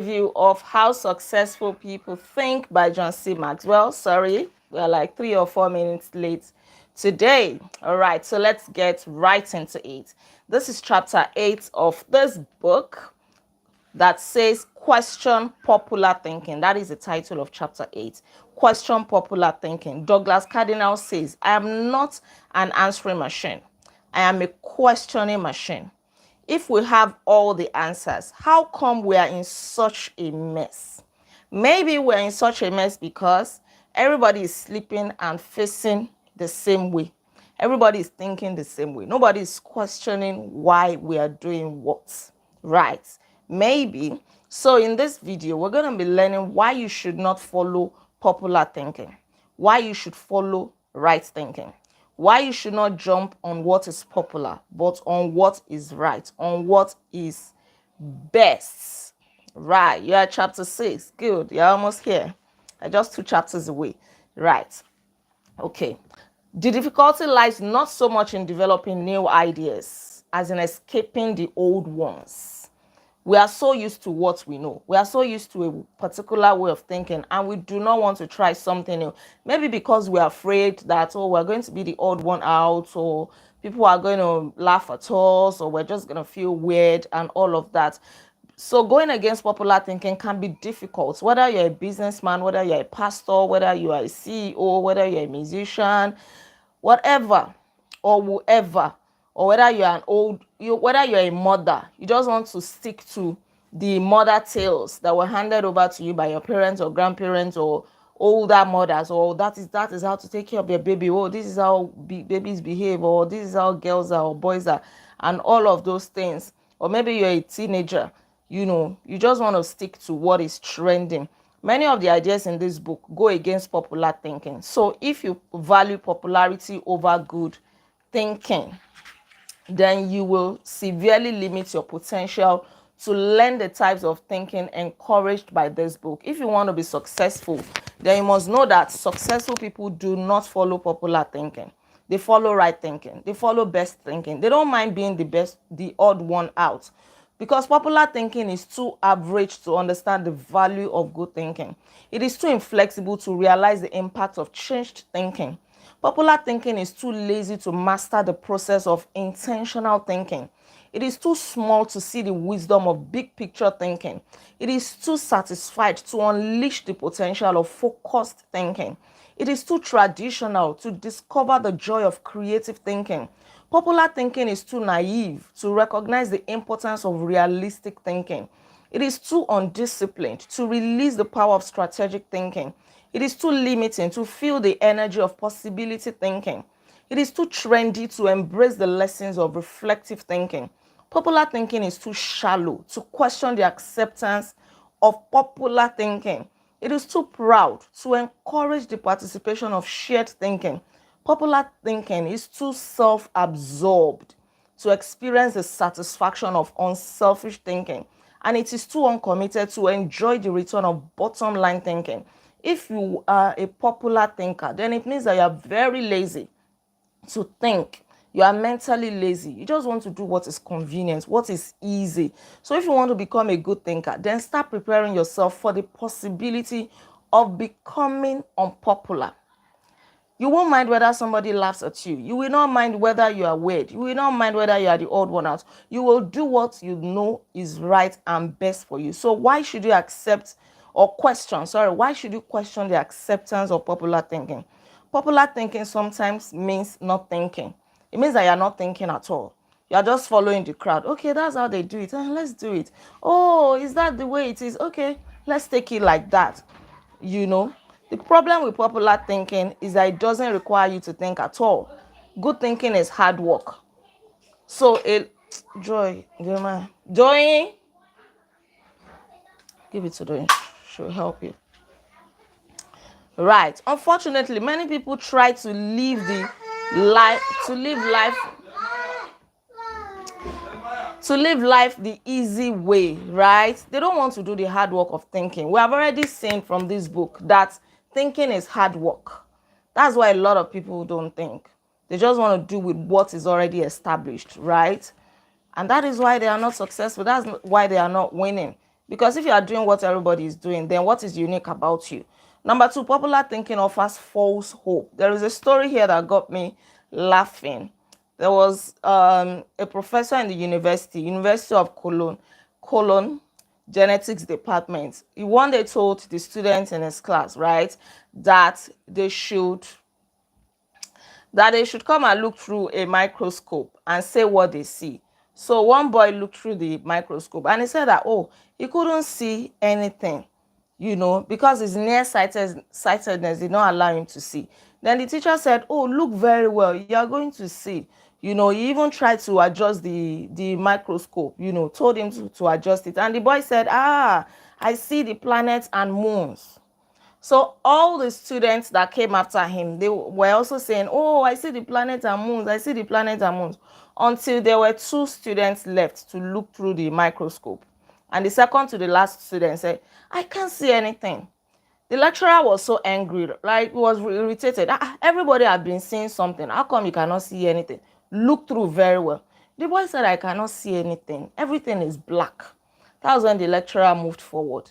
Review of How Successful People Think by John C. Maxwell. Sorry, we're like 3 or 4 minutes late today. All right, so let's get right into it. This is chapter 8 of this book that says Question Popular Thinking. That is the title of chapter 8. Question Popular Thinking. Douglas Cardinal says, I am not an answering machine. I am a questioning machine. If we have all the answers, how come we are in such a mess? Maybe we're in such a mess because everybody is sleeping and facing the same way. Everybody is thinking the same way. Nobody is questioning why we are doing what, right? Maybe. So in this video, we're going to be learning why you should not follow popular thinking, why you should follow right thinking, why you should not jump on what is popular, but on what is right, on what is best. Right, you're at chapter 6. Good, you're almost here. I'm just 2 chapters away. Right, okay. The difficulty lies not so much in developing new ideas as in escaping the old ones. We are so used to what we know. We are so used to a particular way of thinking, and we do not want to try something new. Maybe because we are afraid that, oh, we're going to be the odd one out, or people are going to laugh at us, or we're just going to feel weird and all of that. So going against popular thinking can be difficult, whether you're a businessman, whether you're a pastor, whether you are a CEO, whether you're a musician, whatever or whoever, or whether you're whether you're a mother, you just want to stick to the mother tales that were handed over to you by your parents or grandparents or older mothers, or that is how to take care of your baby, oh, this is how babies behave, or this is how girls are or boys are, and all of those things. Or maybe you're a teenager, you just want to stick to what is trending. Many of the ideas in this book go against popular thinking. So if you value popularity over good thinking, then you will severely limit your potential to learn the types of thinking encouraged by this book. If you want to be successful, then you must know that successful people do not follow popular thinking. They follow right thinking. They follow best thinking. They don't mind being the odd one out, because popular thinking is too average to understand the value of good thinking. It is too inflexible to realize the impact of changed thinking. Popular thinking is too lazy to master the process of intentional thinking. It is too small to see the wisdom of big picture thinking. It is too satisfied to unleash the potential of focused thinking. It is too traditional to discover the joy of creative thinking. Popular thinking is too naive to recognize the importance of realistic thinking. It is too undisciplined to release the power of strategic thinking. It is too limiting to feel the energy of possibility thinking. It is too trendy to embrace the lessons of reflective thinking. Popular thinking is too shallow to question the acceptance of popular thinking. It is too proud to encourage the participation of shared thinking. Popular thinking is too self-absorbed to experience the satisfaction of unselfish thinking. And it is too uncommitted to enjoy the return of bottom line thinking. If you are a popular thinker, then it means that you are very lazy to think. You are mentally lazy. You just want to do what is convenient, what is easy. So if you want to become a good thinker, then start preparing yourself for the possibility of becoming unpopular. You won't mind whether somebody laughs at you. You will not mind whether you are weird. You will not mind whether you are the odd one out. You will do what you know is right and best for you. So why should you why should you question the acceptance of popular thinking? Popular thinking sometimes means not thinking. It means that you're not thinking at all. You're just following the crowd. Okay, that's how they do it. Let's do it. Oh, is that the way it is? Okay, let's take it like that. The problem with popular thinking is that it doesn't require you to think at all. Good thinking is hard work. So, Joy, give it to Joy. She'll help you. Right. Unfortunately, many people try to live life the easy way, right? They don't want to do the hard work of thinking. We have already seen from this book that thinking is hard work. That's why a lot of people don't think. They just want to do with what is already established, right? And that is why they are not successful. That's why they are not winning. Because if you are doing what everybody is doing, then what is unique about you? Number two, popular thinking offers false hope. There is a story here that got me laughing. There was a professor in the University of Cologne genetics department. He one day told the students in his class, right, that they should come and look through a microscope and say what they see. So one boy looked through the microscope and he said that, oh, he couldn't see anything, because his nearsightedness did not allow him to see. Then the teacher said, oh, look very well, you are going to see. He even tried to adjust the microscope, told him to adjust it. And the boy said, I see the planets and moons. So all the students that came after him, they were also saying, oh, I see the planets and moons, I see the planets and moons, until there were two students left to look through the microscope. And the second to the last student said, I can't see anything. The lecturer was so angry, like he was irritated. Everybody had been seeing something. How come you cannot see anything? Look through very well. The boy said, I cannot see anything. Everything is black. That was when the lecturer moved forward.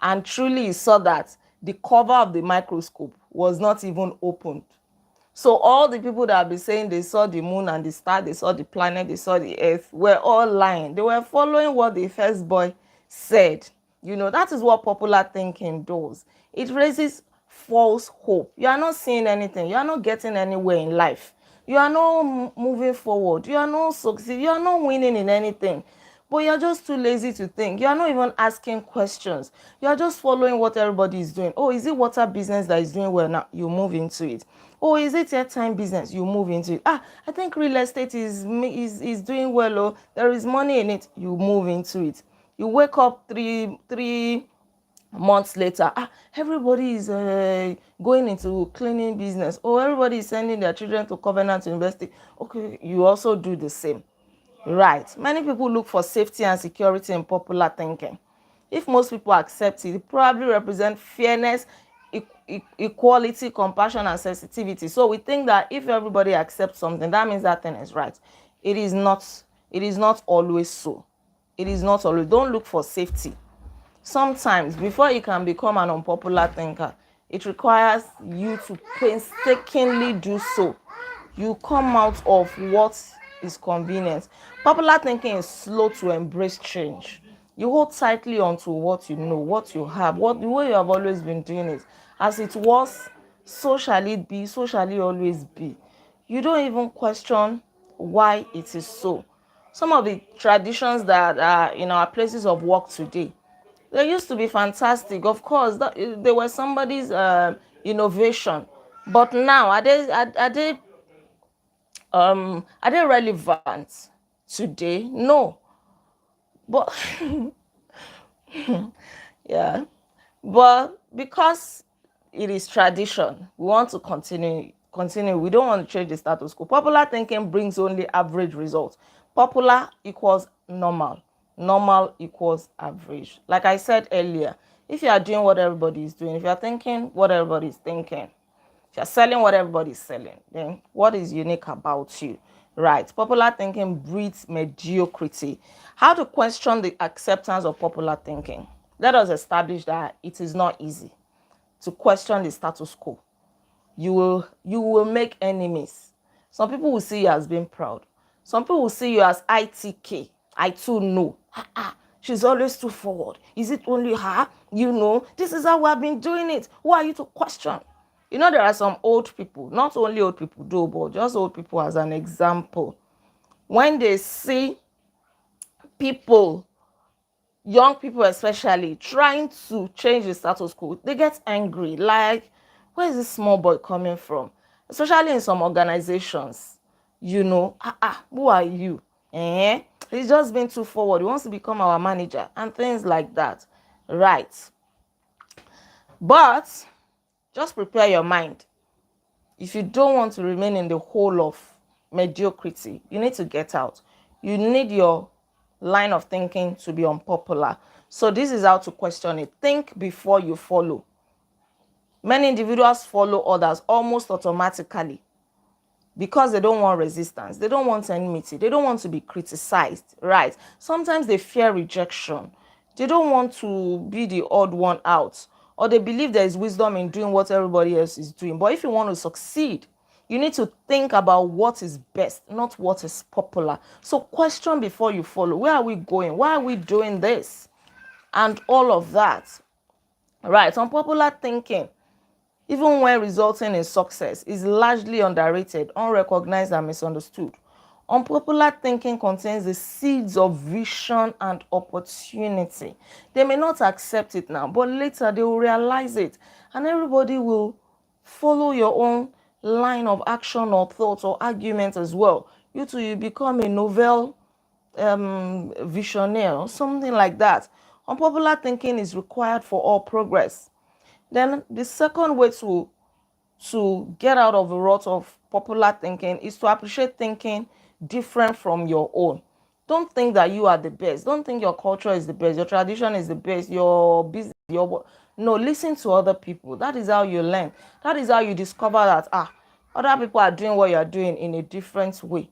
And truly he saw that the cover of the microscope was not even opened. So all the people that have been saying they saw the moon and the star, they saw the planet, they saw the earth, were all lying. They were following what the first boy said. That is what popular thinking does. It raises false hope. You are not seeing anything. You are not getting anywhere in life. You are not moving forward. You are not succeeding. You are not winning in anything. But you're just too lazy to think. You're not even asking questions. You're just following what everybody is doing. Oh, is it water business that is doing well now? You move into it. Oh, is it airtime business? You move into it. I think real estate is doing well. Oh, there is money in it. You move into it. You wake up three months later. Everybody is going into cleaning business. Oh, everybody is sending their children to Covenant University. Okay, you also do the same. Right. Many people look for safety and security in popular thinking. If most people accept it, it probably represents fairness, equality, compassion, and sensitivity. So we think that if everybody accepts something, that means that thing is right. It is not. It is not always so. It is not always. Don't look for safety. Sometimes, before you can become an unpopular thinker, it requires you to painstakingly do so. You come out of what is convenient. Popular thinking is slow to embrace change. You hold tightly onto what you know, what you have, the way you have always been doing it. As it was, so shall it be, so shall it always be. You don't even question why it is so. Some of the traditions that are in our places of work today, they used to be fantastic. Of course, they were somebody's innovation. But now, are they relevant today? No. But yeah, but because it is tradition, we want to continue. We don't want to change the status quo. Popular thinking brings only average results. Popular equals normal. Normal equals average. Like I said earlier, if you are doing what everybody is doing, if you are thinking what everybody is thinking, if you're selling what everybody's selling, then what is unique about you? Right. Popular thinking breeds mediocrity. How to question the acceptance of popular thinking? Let us establish that it is not easy to question the status quo. You will make enemies. Some people will see you as being proud. Some people will see you as ITK. I too know. She's always too forward. Is it only her? This is how we have been doing it. Who are you to question? There are some old people, not only old people though, but just old people as an example. When they see people, young people especially, trying to change the status quo, they get angry. Like, where is this small boy coming from? Especially in some organizations, who are you? He's just been too forward. He wants to become our manager and things like that. Right. But just prepare your mind. If you don't want to remain in the hole of mediocrity, you need to get out. You need your line of thinking to be unpopular. So this is how to question it. Think before you follow. Many individuals follow others almost automatically because they don't want resistance. They don't want enmity. They don't want to be criticized, right? Sometimes they fear rejection. They don't want to be the odd one out, or they believe there is wisdom in doing what everybody else is doing. But if you want to succeed, you need to think about what is best, not what is popular. So question before you follow. Where are we going? Why are we doing this? And all of that. Right. Unpopular thinking, even when resulting in success, is largely underrated, unrecognized, and misunderstood. Unpopular thinking contains the seeds of vision and opportunity. They may not accept it now, but later they will realize it, and everybody will follow your own line of action or thought or argument as well. You too, you become a novel visionaire, something like that. Unpopular thinking is required for all progress. Then the second way to get out of the rut of popular thinking is to appreciate thinking different from your own. Don't think that you are the best. Don't think your culture is the best, your tradition is the best, your business, your no, listen to other people. That is how you learn. That is how you discover that other people are doing what you are doing in a different way.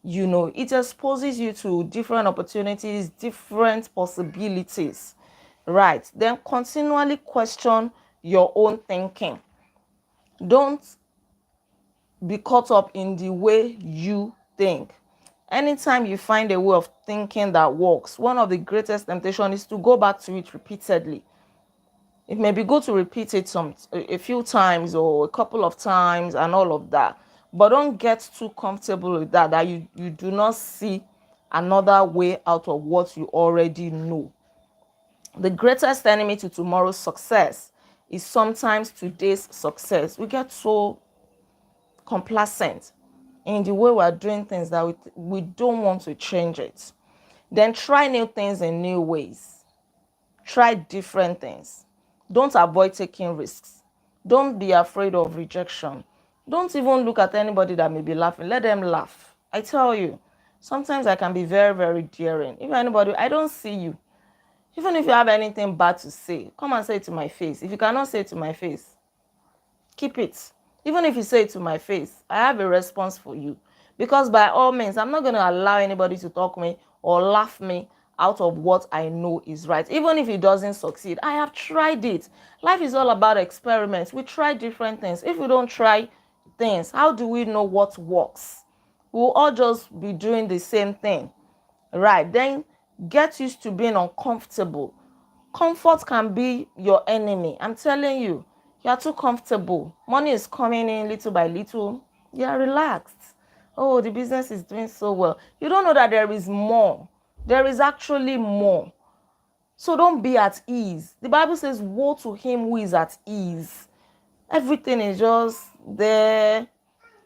It exposes you to different opportunities, different possibilities. Right. Then continually question your own thinking. Don't be caught up in the way you think. Anytime you find a way of thinking that works, one of the greatest temptations is to go back to it repeatedly. It may be good to repeat it a few times or a couple of times and all of that, but don't get too comfortable with that you do not see another way out of what you already know. The greatest enemy to tomorrow's success is sometimes today's success. We get so complacent in the way we're doing things that we don't want to change it. Then try new things in new ways. Try different things. Don't avoid taking risks. Don't be afraid of rejection. Don't even look at anybody that may be laughing. Let them laugh. I tell you, sometimes I can be very, very daring. If anybody, I don't see you. Even if you have anything bad to say, come and say it to my face. If you cannot say it to my face, keep it. Even if you say it to my face, I have a response for you. Because by all means, I'm not going to allow anybody to talk me or laugh me out of what I know is right. Even if it doesn't succeed, I have tried it. Life is all about experiments. We try different things. If we don't try things, how do we know what works? We'll all just be doing the same thing. Right. Then get used to being uncomfortable. Comfort can be your enemy. I'm telling you, you are too comfortable. Money is coming in little by little. You are relaxed. Oh, the business is doing so well. You don't know that there is more. There is actually more. So don't be at ease. The Bible says, woe to him who is at ease. Everything is just there.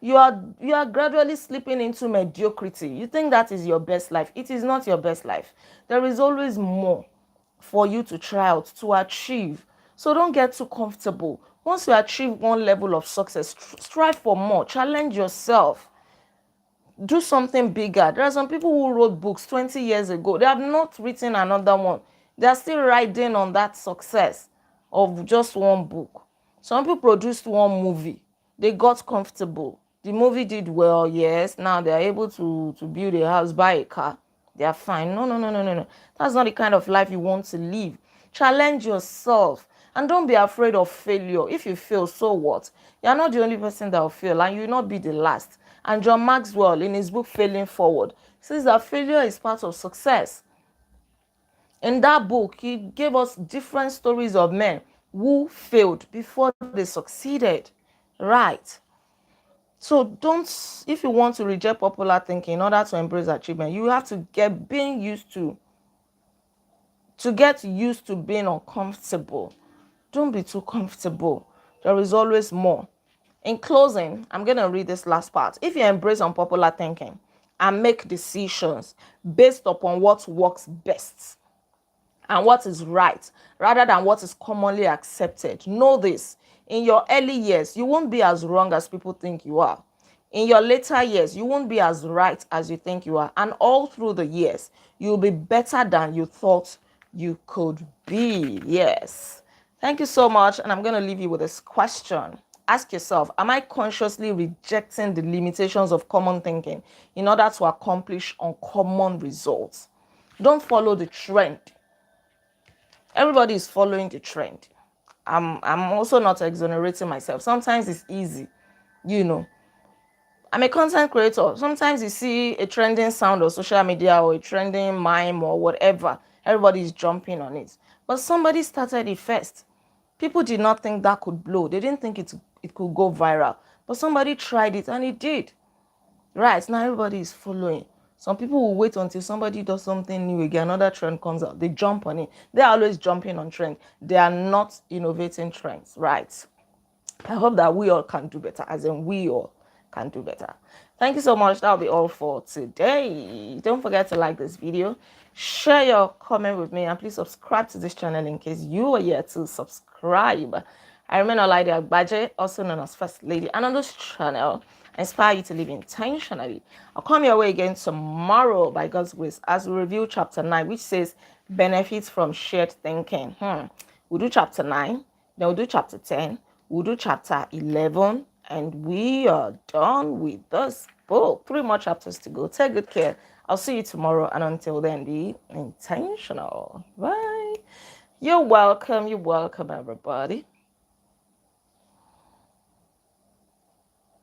You are gradually slipping into mediocrity. You think that is your best life. It is not your best life. There is always more for you to try out, to achieve. So don't get too comfortable. Once you achieve one level of success, strive for more. Challenge yourself. Do something bigger. There are some people who wrote books 20 years ago. They have not written another one. They are still riding on that success of just one book. Some people produced one movie. They got comfortable. The movie did well, yes. Now they are able to build a house, buy a car. They are fine. No. That's not the kind of life you want to live. Challenge yourself. And don't be afraid of failure. If you fail, so what? You're not the only person that will fail, and you will not be the last. And John Maxwell, in his book Failing Forward, says that failure is part of success. In that book, he gave us different stories of men who failed before they succeeded. Right. So don't, if you want to reject popular thinking in order to embrace achievement, you have to get used to being uncomfortable. Don't be too comfortable. There is always more. In closing, I'm going to read this last part. If you embrace unpopular thinking and make decisions based upon what works best and what is right, rather than what is commonly accepted, know this: in your early years, you won't be as wrong as people think you are. In your later years, you won't be as right as you think you are. And all through the years, you'll be better than you thought you could be. Yes. Thank you so much. And I'm going to leave you with this question. Ask yourself, am I consciously rejecting the limitations of common thinking in order to accomplish uncommon results? Don't follow the trend. Everybody is following the trend. I'm also not exonerating myself. Sometimes it's easy, you know. I'm a content creator. Sometimes you see a trending sound on social media or a trending mime or whatever. Everybody is jumping on it. But somebody started it first. People did not think that could blow. They didn't think it could go viral. But somebody tried it and it did. Right, now everybody is following. Some people will wait until somebody does something new again, another trend comes out. They jump on it. They're always jumping on trend. They are not innovating trends, right? I hope that we all can do better, as in we all can do better. Thank you so much. That'll be all for today. Don't forget to like this video, share your comment with me, and please subscribe to this channel in case you are yet to subscribe. I remain Olaide Agbaje, also known as First Lady, and on this channel, I inspire you to live intentionally. I'll come your way again tomorrow by God's grace as we review chapter 9, which says benefits from shared thinking. We'll do chapter 9, then we'll do chapter 10, we'll do chapter 11, and we are done with this book. 3 more chapters to go. Take good care. I'll see you tomorrow, and until then, be intentional. Bye. You're welcome, everybody.